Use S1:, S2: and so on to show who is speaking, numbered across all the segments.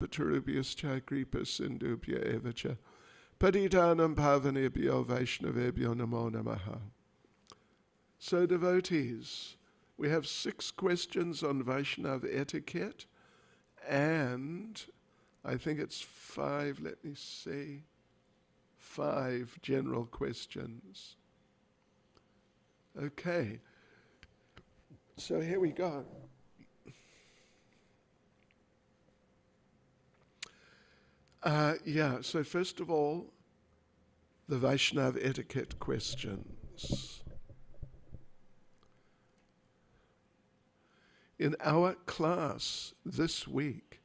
S1: Patarubiascha kripa sindubhya evacha Patitanam pavanebhyo Vaishnavebhyo namo namaha. So devotees, we have 6 questions on Vaishnav etiquette, and I think it's 5, let me see, 5 general questions. Okay, so here we go. So first of all, the Vaishnav etiquette questions. In our class this week,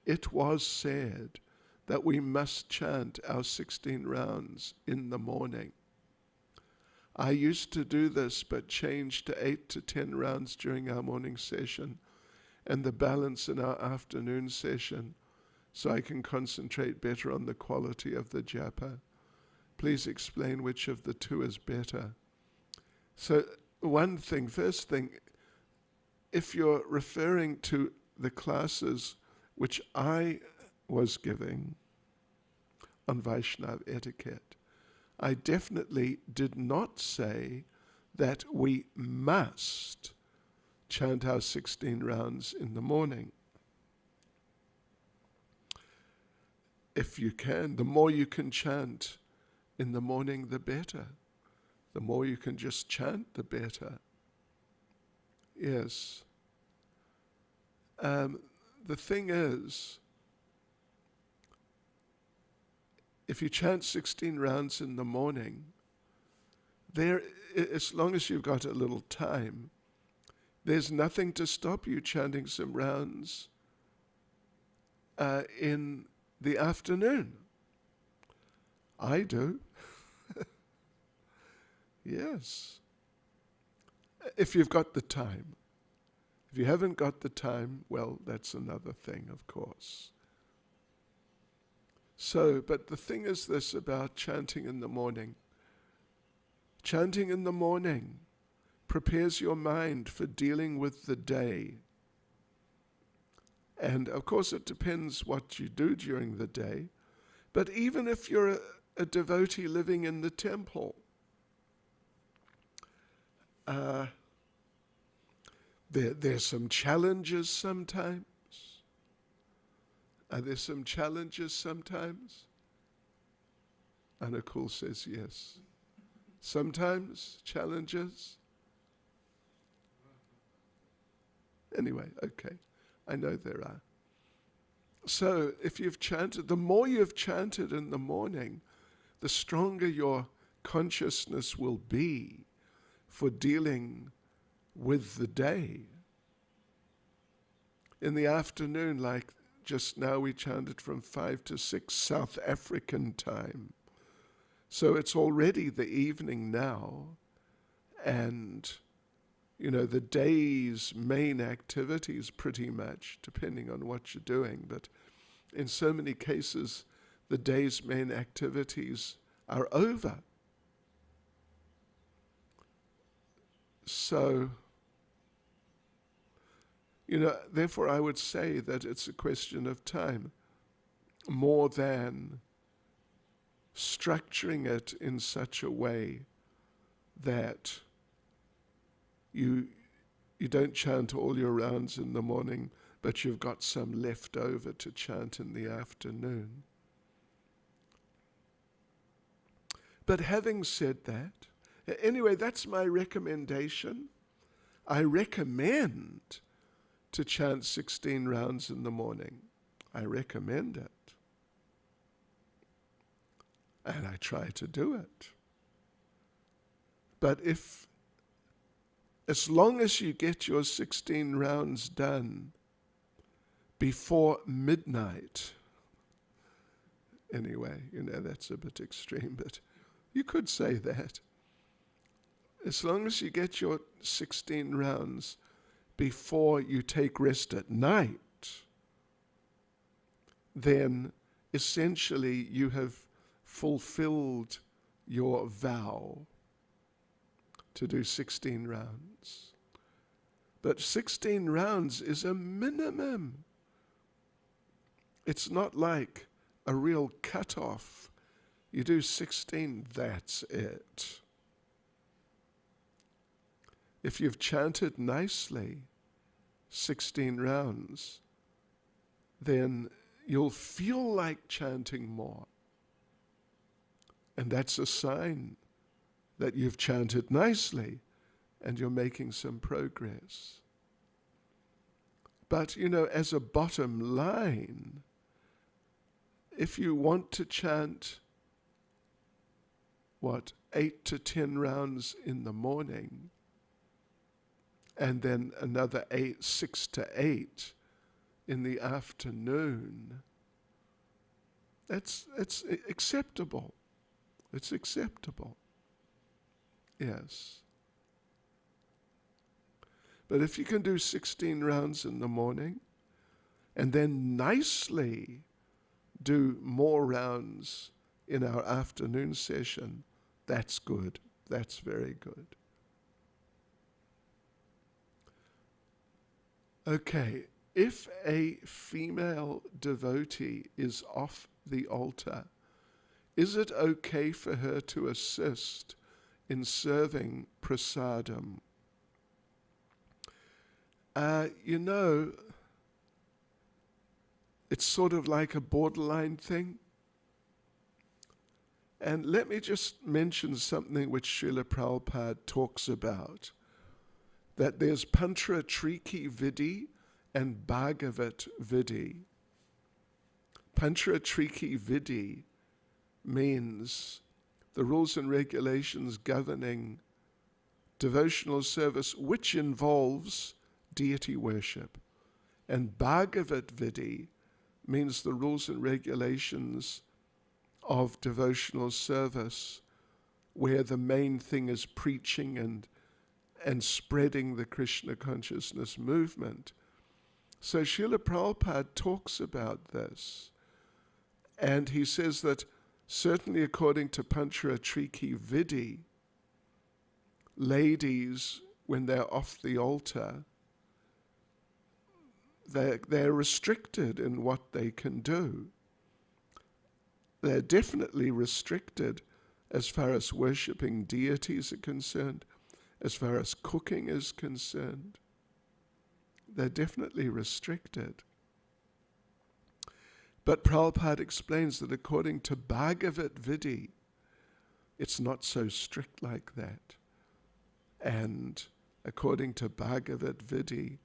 S1: it was said that we must chant our 16 rounds in the morning. I used to do this, but changed to 8 to 10 rounds during our morning session and the balance in our afternoon session, so I can concentrate better on the quality of the japa. Please explain which of the 2 is better. So first thing, if you're referring to the classes which I was giving on Vaishnav etiquette, I definitely did not say that we must chant our 16 rounds in the morning. If you can, the more you can chant in the morning, the better. The more you can just chant, the better. Yes. The thing is, if you chant 16 rounds in the morning, as long as you've got a little time, there's nothing to stop you chanting some rounds in the afternoon. I do. Yes. If you've got the time. If you haven't got the time, well, that's another thing, of course. So, but the thing is this about chanting in the morning. Chanting in the morning prepares your mind for dealing with the day. And of course it depends what you do during the day. But even if you're a devotee living in the temple, there's some challenges sometimes. Are there some challenges sometimes? Anukul says yes. Sometimes challenges? Anyway, okay. I know there are. So if you've chanted, the more you've chanted in the morning, the stronger your consciousness will be for dealing with the day. In the afternoon, like just now, we chanted from 5 to 6 South African time. So it's already the evening now, and the day's main activities pretty much, depending on what you're doing, but in so many cases, the day's main activities are over. So, therefore I would say that it's a question of time, more than structuring it in such a way that you don't chant all your rounds in the morning, but you've got some left over to chant in the afternoon. But having said that, anyway, that's my recommendation. I recommend to chant 16 rounds in the morning. I recommend it. And I try to do it. But as long as you get your 16 rounds done before midnight, anyway, that's a bit extreme, but you could say that. As long as you get your 16 rounds before you take rest at night, then essentially you have fulfilled your vow to do 16 rounds. But 16 rounds is a minimum. It's not like a real cut-off. You do 16, that's it. If you've chanted nicely 16 rounds, then you'll feel like chanting more. And that's a sign that you've chanted nicely and you're making some progress. But, as a bottom line, if you want to chant, 8 to 10 rounds in the morning, and then another 6 to 8 in the afternoon, it's acceptable. It's acceptable. Yes. But if you can do 16 rounds in the morning, and then nicely do more rounds in our afternoon session, that's good. That's very good. Okay, if a female devotee is off the altar, is it okay for her to assist in serving prasadam? It's sort of like a borderline thing. And let me just mention something which Srila Prabhupada talks about, that there's Pantra Triki Vidhi and Bhagavat Vidhi. Pantra Triki Vidhi means the rules and regulations governing devotional service which involves deity worship. And Bhagavat Vidhi means the rules and regulations of devotional service where the main thing is preaching and spreading the Krishna consciousness movement. So Srila Prabhupada talks about this, and he says that certainly according to Pantra Triki Vidhi, ladies, when they're off the altar, they're restricted in what they can do. They're definitely restricted as far as worshipping deities are concerned, as far as cooking is concerned. They're definitely restricted. But Prabhupada explains that according to Bhagavat Vidhi, it's not so strict like that. And according to Bhagavat Vidhi,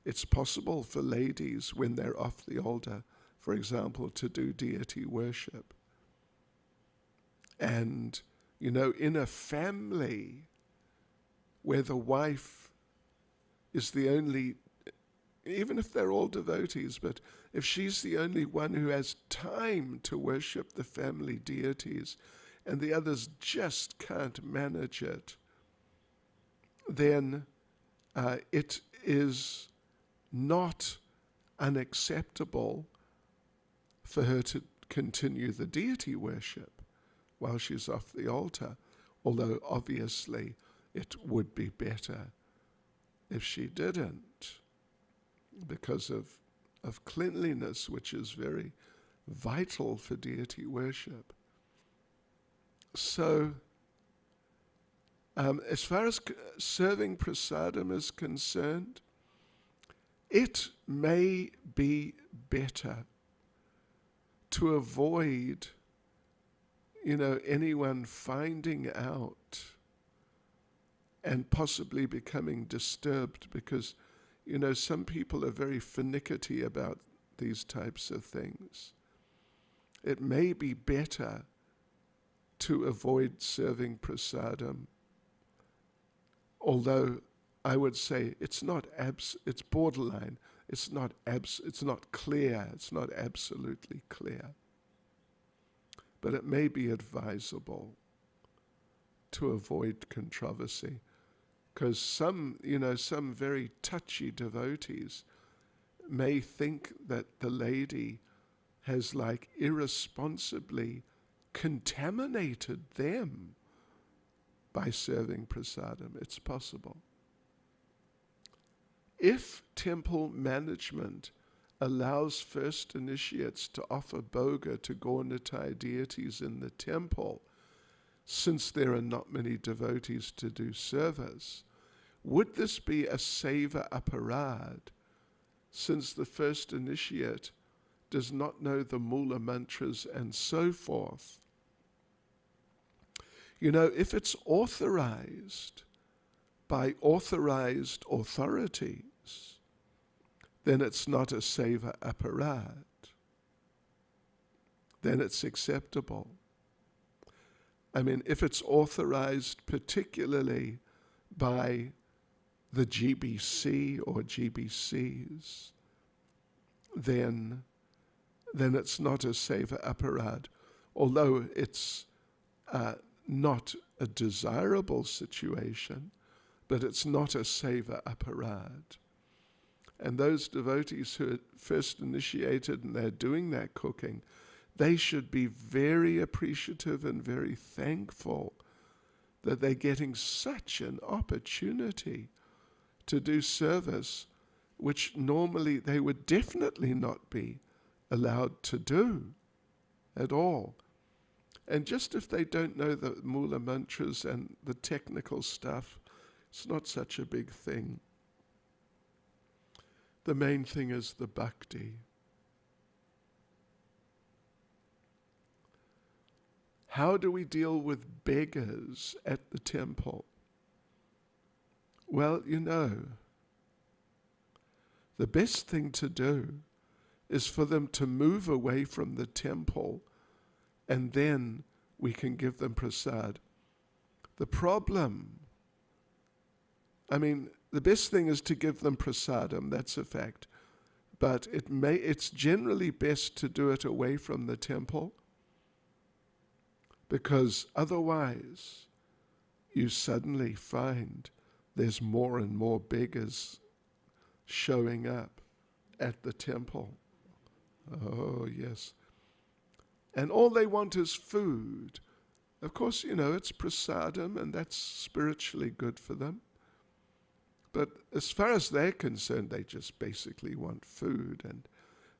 S1: it's possible for ladies, when they're off the altar, for example, to do deity worship. And, in a family where the wife is the only, even if they're all devotees, but if she's the only one who has time to worship the family deities and the others just can't manage it, then it is not unacceptable for her to continue the deity worship while she's off the altar, although obviously it would be better if she didn't, because of cleanliness, which is very vital for deity worship. So, as far as serving prasadam is concerned, it may be better to avoid, anyone finding out and possibly becoming disturbed, because, some people are very finicky about these types of things. It may be better to avoid serving prasadam, although I would say it's borderline. It's not clear. It's not absolutely clear. But it may be advisable to avoid controversy, because some very touchy devotees may think that the lady has irresponsibly contaminated them by serving prasadam. It's possible. If temple management allows first initiates to offer bhoga to Gaunitai deities in the temple, since there are not many devotees to do service, would this be a seva aparad, since the first initiate does not know the mula mantras and so forth? You know, if it's authorized by authorized authorities, then it's not a seva aparad. Then it's acceptable. I mean, if it's authorized particularly by the GBC or GBCs, then it's not a seva aparad, although it's not a desirable situation, but it's not a seva aparad. And those devotees who are first initiated and they're doing that cooking, they should be very appreciative and very thankful that they're getting such an opportunity to do service which normally they would definitely not be allowed to do at all. And just if they don't know the mula mantras and the technical stuff, it's not such a big thing. The main thing is the bhakti. How do we deal with beggars at the temple? Well, you know, the best thing to do is for them to move away from the temple, and then we can give them prasad. The problem, the best thing is to give them prasadam, that's a fact. But it's generally best to do it away from the temple, because otherwise you suddenly find there's more and more beggars showing up at the temple. Oh, yes. And all they want is food. Of course, you know, it's prasadam, and that's spiritually good for them. But as far as they're concerned, they just basically want food, and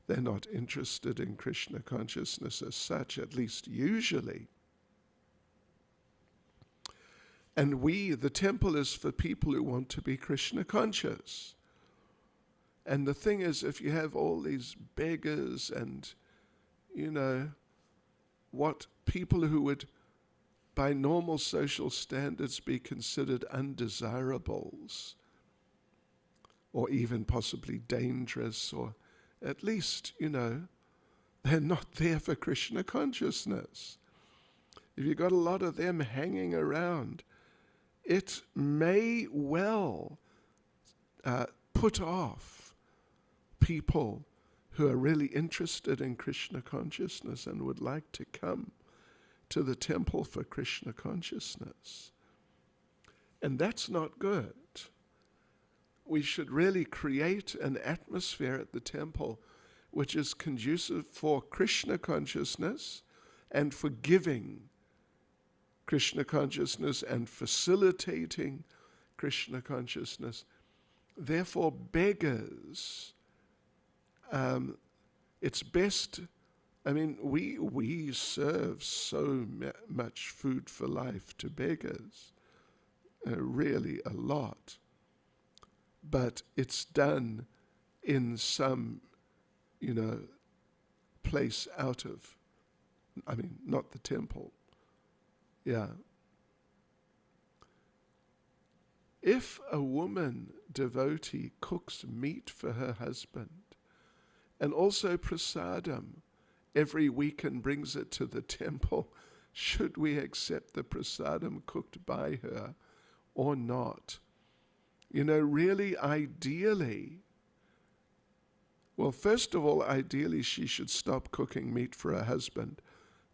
S1: they're not interested in Krishna consciousness as such, at least usually. And the temple is for people who want to be Krishna conscious. And the thing is, if you have all these beggars and, you know, what people who would, by normal social standards, be considered undesirables, or even possibly dangerous, or at least, you know, they're not there for Krishna consciousness. If you've got a lot of them hanging around, it may well put off people who are really interested in Krishna consciousness and would like to come to the temple for Krishna consciousness. And that's not good. We should really create an atmosphere at the temple which is conducive for Krishna consciousness and for giving Krishna consciousness and facilitating Krishna consciousness. Therefore, beggars, it's best, we serve so much food for life to beggars, really a lot. But it's done in some, you know, place out of, not the temple. Yeah. If a woman devotee cooks meat for her husband and also prasadam every week and brings it to the temple, should we accept the prasadam cooked by her or not? You know, really ideally, well, first of all, ideally she should stop cooking meat for her husband.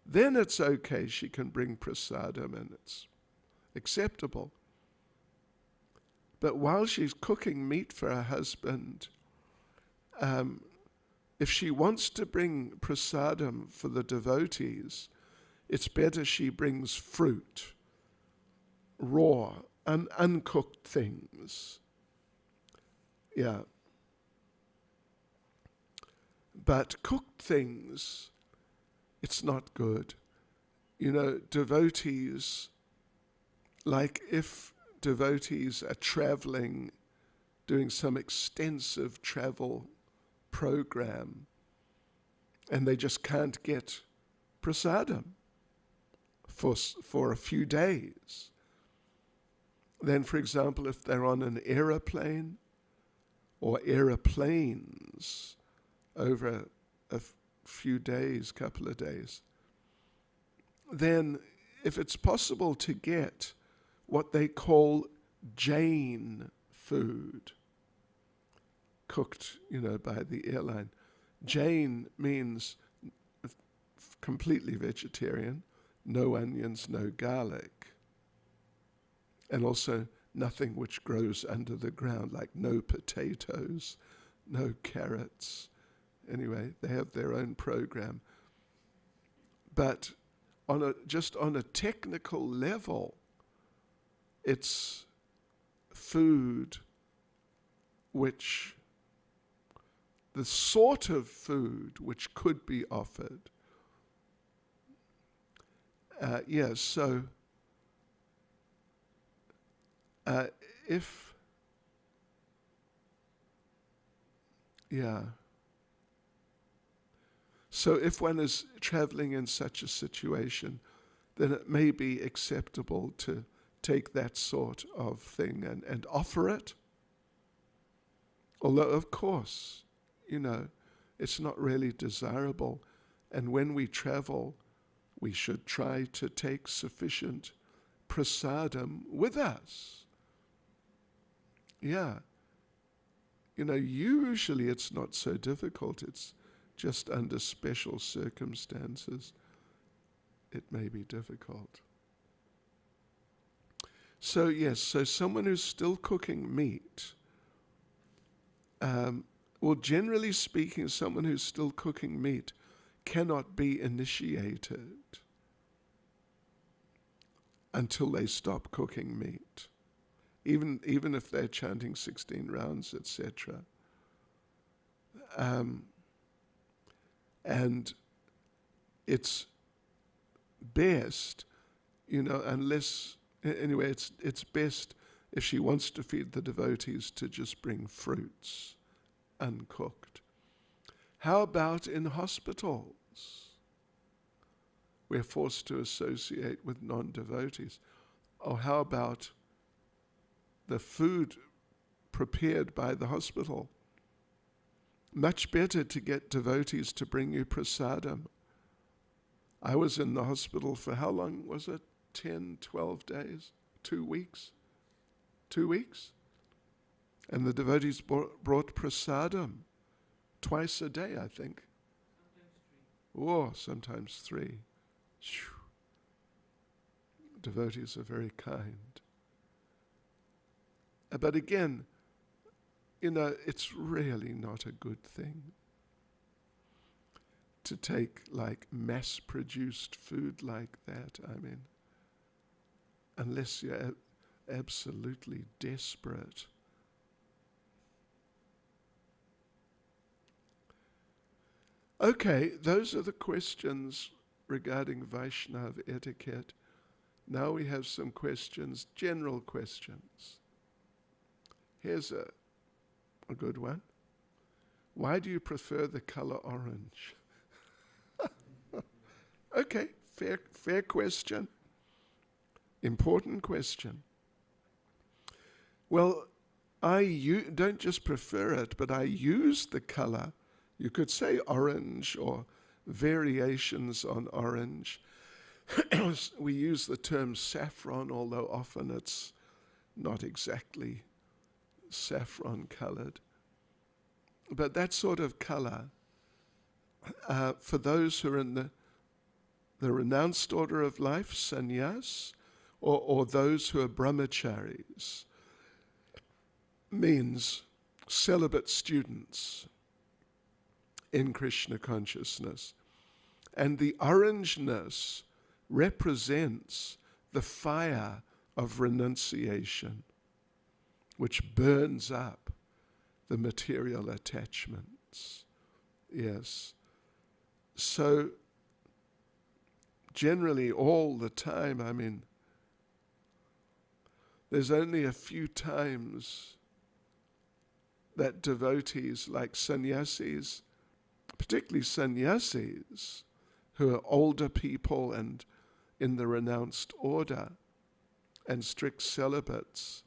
S1: Then it's okay, she can bring prasadam and it's acceptable. But while she's cooking meat for her husband, if she wants to bring prasadam for the devotees, it's better she brings fruit, raw, uncooked things. Yeah. But cooked things, it's not good. You know, devotees, like if devotees are traveling, doing some extensive travel program, and they just can't get prasadam for a few days. Then, for example, if they're on an aeroplane or aeroplanes over a few days, couple of days, then if it's possible to get what they call Jain food, cooked, by the airline. Jain means completely vegetarian, no onions, no garlic, and also nothing which grows under the ground, like no potatoes, no carrots. Anyway, they have their own program. But just on a technical level, it's food the sort of food which could be offered. So if one is traveling in such a situation, then it may be acceptable to take that sort of thing and offer it. Although, of course, it's not really desirable. And when we travel, we should try to take sufficient prasadam with us. Yeah. Usually it's not so difficult. It's just under special circumstances it may be difficult. So yes, someone who's still cooking meat, generally speaking, someone who's still cooking meat cannot be initiated until they stop cooking meat, even if they're chanting 16 rounds, etc. And it's best, unless, anyway, it's best if she wants to feed the devotees to just bring fruits uncooked. How about in hospitals? We're forced to associate with non-devotees. Or how about the food prepared by the hospital? Much better to get devotees to bring you prasadam. I was in the hospital for how long was it? 10, 12 days? 2 weeks? 2 weeks? And the devotees brought prasadam twice a day, I think. Sometimes 3. Whew. Devotees are very kind. But again, it's really not a good thing to take like mass-produced food like that. I mean, unless you're absolutely desperate. Okay, those are the questions regarding Vaishnav etiquette. Now we have some questions, general questions. Here's a good one. Why do you prefer the color orange? Okay, fair question. Important question. Well, I don't just prefer it, but I use the color. You could say orange or variations on orange. We use the term saffron, although often it's not exactly saffron colored. But that sort of color, for those who are in the renounced order of life, sannyas, or those who are brahmacharis, means celibate students in Krishna consciousness. And the orangeness represents the fire of renunciation, which burns up the material attachments Yes. So generally all the time, I mean, there's only a few times that devotees like sannyasis, particularly sannyasis, who are older people and in the renounced order and strict celibates,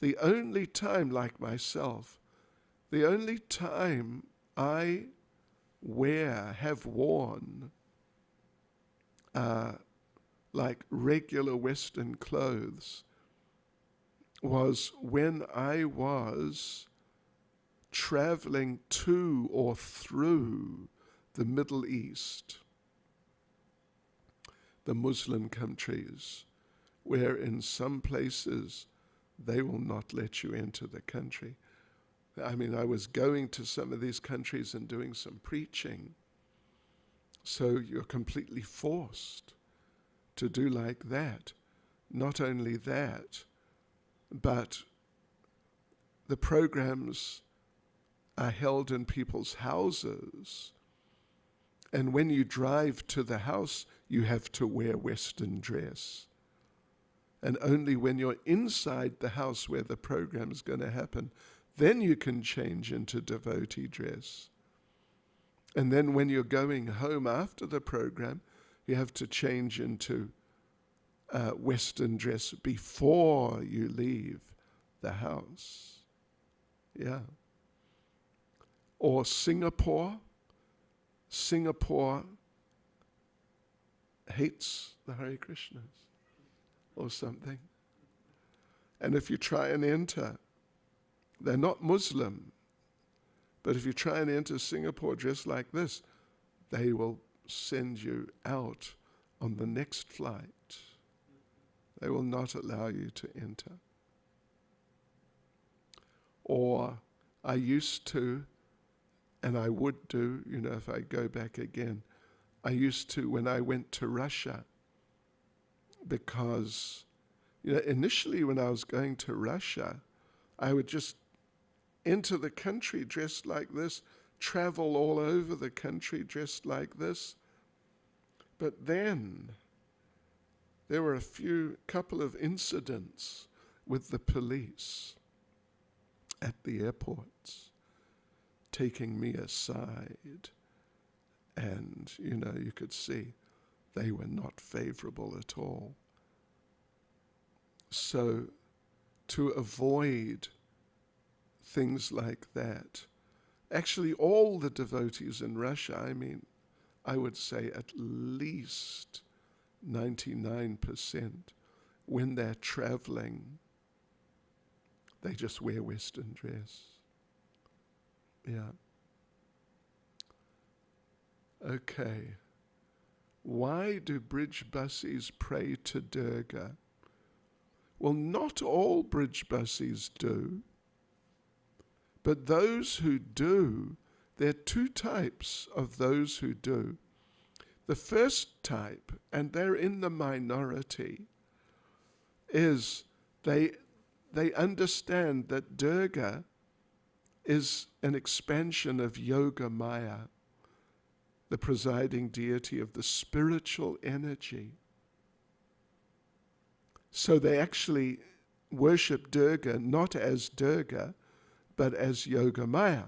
S1: the only time, like myself, the only time I have worn like regular Western clothes was when I was traveling to or through the Middle East, the Muslim countries, where in some places they will not let you enter the country. I mean, I was going to some of these countries and doing some preaching, so you're completely forced to do like that. Not only that, but the programs are held in people's houses, and when you drive to the house, you have to wear Western dress. And only when you're inside the house where the program is going to happen, then you can change into devotee dress. And then when you're going home after the program, you have to change into Western dress before you leave the house. Yeah. Or Singapore. Singapore hates the Hare Krishnas or something. And if you try and enter, they're not Muslim, but if you try and enter Singapore dressed like this, they will send you out on the next flight. They will not allow you to enter. Or I used to, and I would do, if I go back again, I used to when I went to Russia, because, initially when I was going to Russia, I would just enter the country dressed like this, travel all over the country dressed like this. But then there were a couple of incidents with the police at the airports, taking me aside, and you could see they were not favorable at all. So to avoid things like that, actually all the devotees in Russia, I would say at least 99%, when they're traveling, they just wear Western dress. Yeah. Okay. Why do bridge buses pray to Durga? Well, not all bridge buses do, but those who do, there are two types of those who do. The first type, and they're in the minority, is they understand that Durga is an expansion of Yoga Maya, the presiding deity of the spiritual energy. So they actually worship Durga not as Durga, but as Yoga Maya.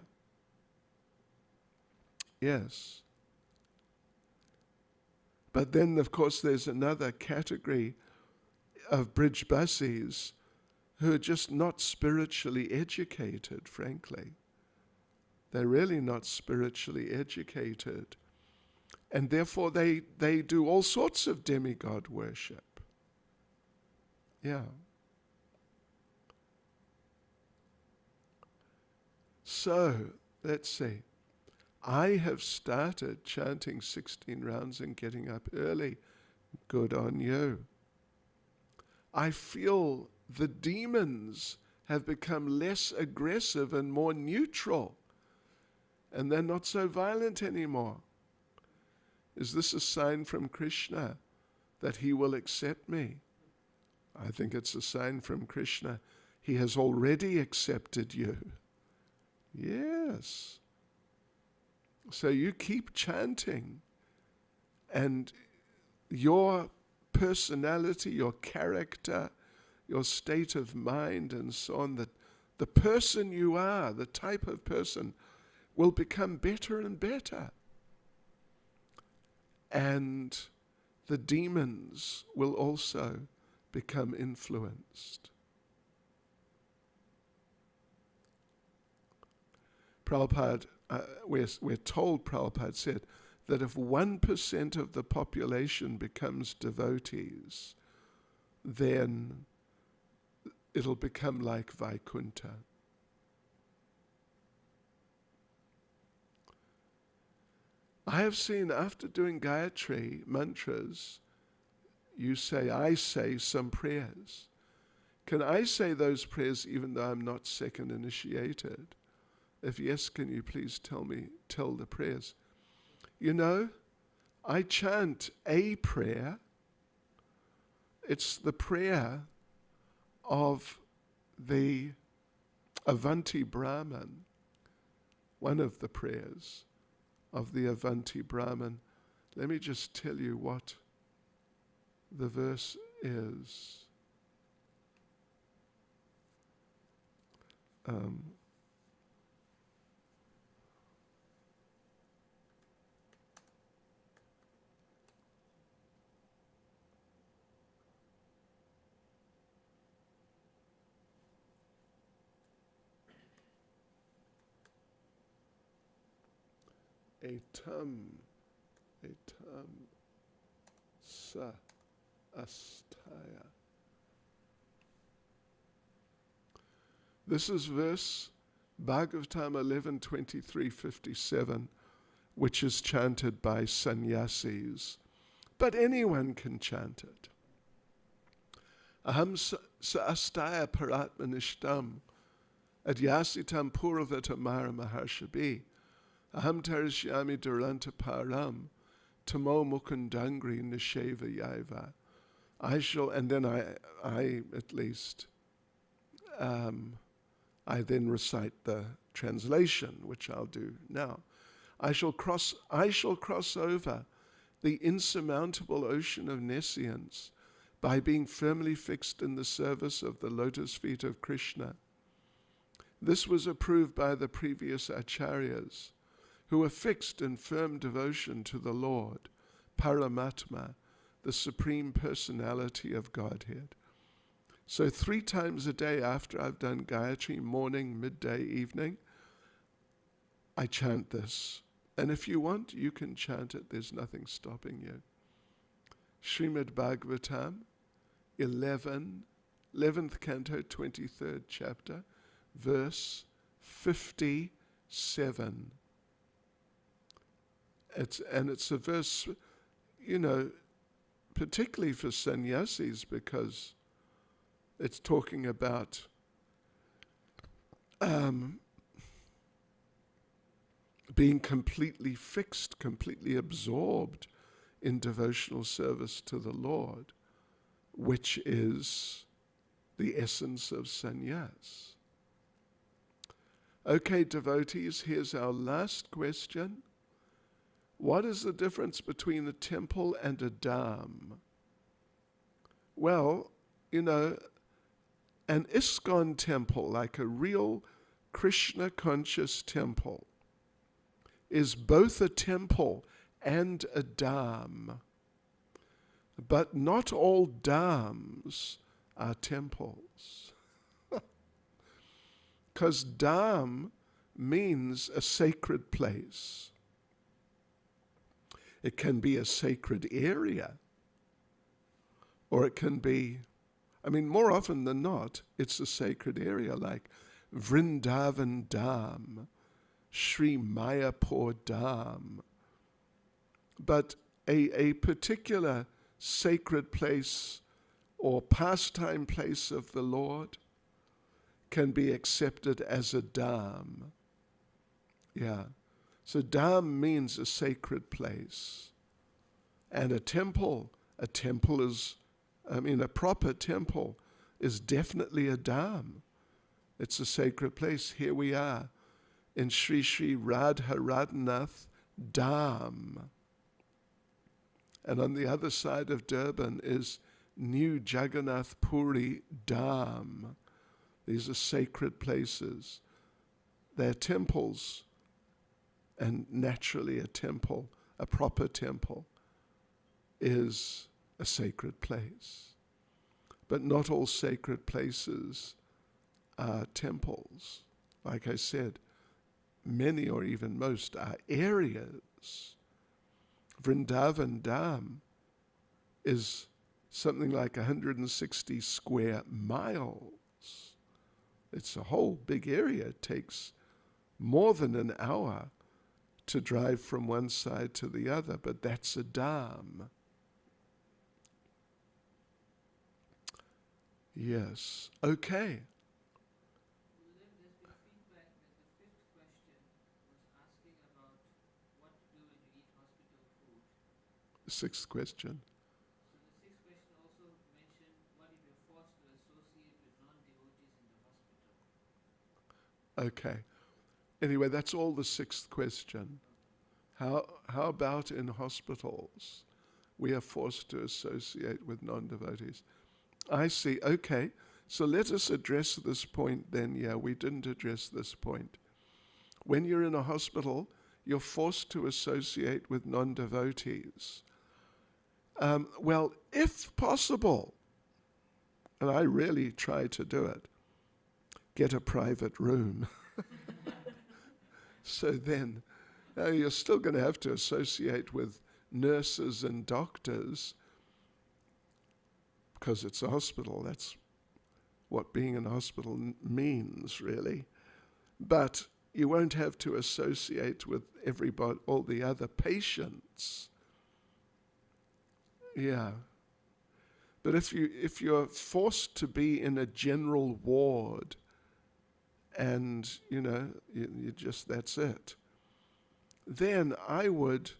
S1: Yes. But then, of course, there's another category of bridge buses who are just not spiritually educated, frankly. They're really not spiritually educated. And therefore they do all sorts of demigod worship. Yeah. So, let's see. I have started chanting 16 rounds and getting up early. Good on you. I feel the demons have become less aggressive and more neutral, and they're not so violent anymore. Is this a sign from Krishna that he will accept me? I think it's a sign from Krishna. He has already accepted you. Yes. So you keep chanting, and your personality, your character, your state of mind, and so on, that the person you are, the type of person, will become better and better. And the demons will also become influenced. Prabhupada, we're told, Prabhupada said, that if 1% of the population becomes devotees, then it'll become like Vaikuntha. I have seen, after doing Gayatri mantras, I say some prayers. Can I say those prayers even though I'm not second initiated? If yes, can you please tell the prayers? You know, I chant a prayer. It's the prayer of the Avanti Brahman, one of the prayers of the Avanti Brahman. Let me just tell you what the verse is. Etam sa astaya. This is verse Bhagavatam 11:23-57, which is chanted by sannyasis, but anyone can chant it. Aham sa astaya paratmanishtam adyasitam purvata mara maharshabhi aham tarishyami duranta param tamo mukundangri nisheva yaiva. I shall, and then I at least, I then recite the translation, which I'll do now. I shall cross over the insurmountable ocean of nescience by being firmly fixed in the service of the lotus feet of Krishna. This was approved by the previous acharyas, who were fixed in firm devotion to the Lord, Paramatma, the Supreme Personality of Godhead. So 3 times a day after I've done Gayatri, morning, midday, evening, I chant this. And if you want, you can chant it. There's nothing stopping you. Srimad Bhagavatam, 11th canto, 23rd chapter, verse 57. It's a verse, particularly for sannyasis, because it's talking about being completely fixed, completely absorbed in devotional service to the Lord, which is the essence of sannyas. Okay, devotees, here's our last question. What is the difference between a temple and a dham? Well, an ISKCON temple, like a real Krishna conscious temple, is both a temple and a dham. But not all dhams are temples. Because dham means a sacred place. It can be a sacred area, or it can be, more often than not, it's a sacred area like Vrindavan Dham, Sri Mayapur Dham. But a particular sacred place or pastime place of the Lord can be accepted as a dham. Yeah. So dham means a sacred place. And a temple is, a proper temple is definitely a dham. It's a sacred place. Here we are in Sri Sri Radha Radhanath Dham. And on the other side of Durban is New Jagannath Puri Dham. These are sacred places. They're temples, and naturally a temple, a proper temple, is a sacred place. But not all sacred places are temples. Like I said, many or even most are areas. Vrindavan Dham is something like 160 square miles. It's a whole big area. It takes more than an hour to drive from one side to the other, but that's a dham. Yes. Okay.
S2: There's been feedback that the fifth question was asking about what to do when you eat hospital food.
S1: Sixth question.
S2: So the sixth question also mentioned what if you're forced to associate with non-devotees in the hospital.
S1: Okay. Anyway, that's all the sixth question. How about in hospitals? We are forced to associate with non-devotees. I see. Okay. So let us address this point then. Yeah, we didn't address this point. When you're in a hospital, you're forced to associate with non-devotees. Well, if possible, and I really try to do it, get a private room. So then you're still going to have to associate with nurses and doctors because it's a hospital. That's what being in a hospital means, really. But you won't have to associate with everybody, all the other patients. Yeah. But if you're forced to be in a general ward, and you just, that's it, then I would,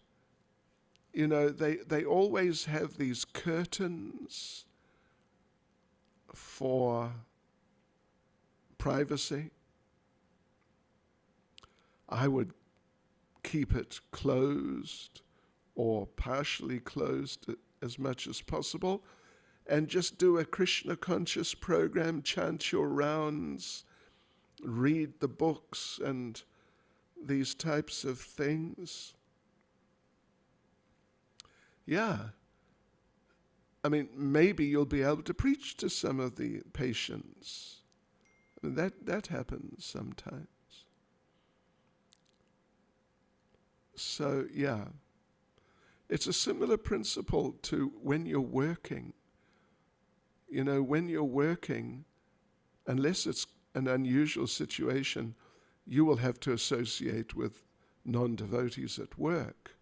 S1: they always have these curtains for privacy. I would keep it closed or partially closed as much as possible, and just do a Krishna conscious program, chant your rounds, read the books and these types of things. Yeah. I mean, maybe you'll be able to preach to some of the patients. I mean, that happens sometimes. So, yeah. It's a similar principle to when you're working. When you're working, unless it's an unusual situation, you will have to associate with non-devotees at work.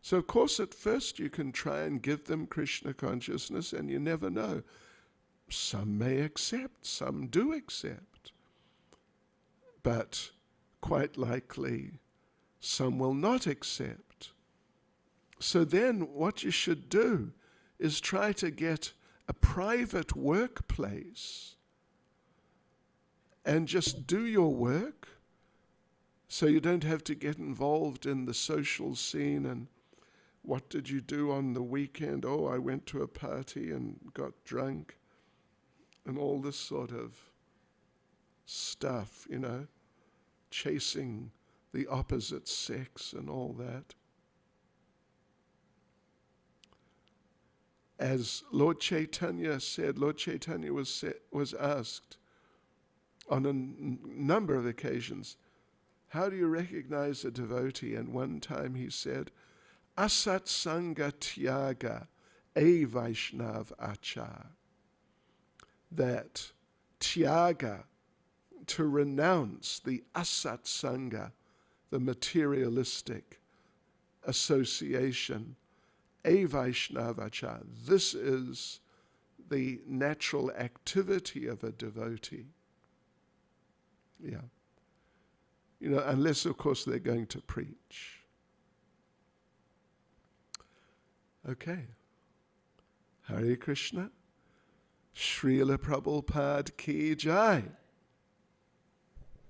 S1: So of course at first you can try and give them Krishna consciousness, and you never know. Some may accept, some do accept. But quite likely some will not accept. So then what you should do is try to get a private workplace and just do your work, so you don't have to get involved in the social scene and what did you do on the weekend? Oh, I went to a party and got drunk and all this sort of stuff, chasing the opposite sex and all that. As Lord Chaitanya said, Lord Chaitanya was asked on a number of occasions, how do you recognize a devotee? And one time he said, Asat Sangha Tyaga E Vaishnav Achar. That Tyaga, to renounce the Asat Sangha, the materialistic association, E Vaishnav Achar. This is the natural activity of a devotee. Yeah. Unless, of course, they're going to preach. Okay. Hare Krishna. Srila Prabhupada ki jai.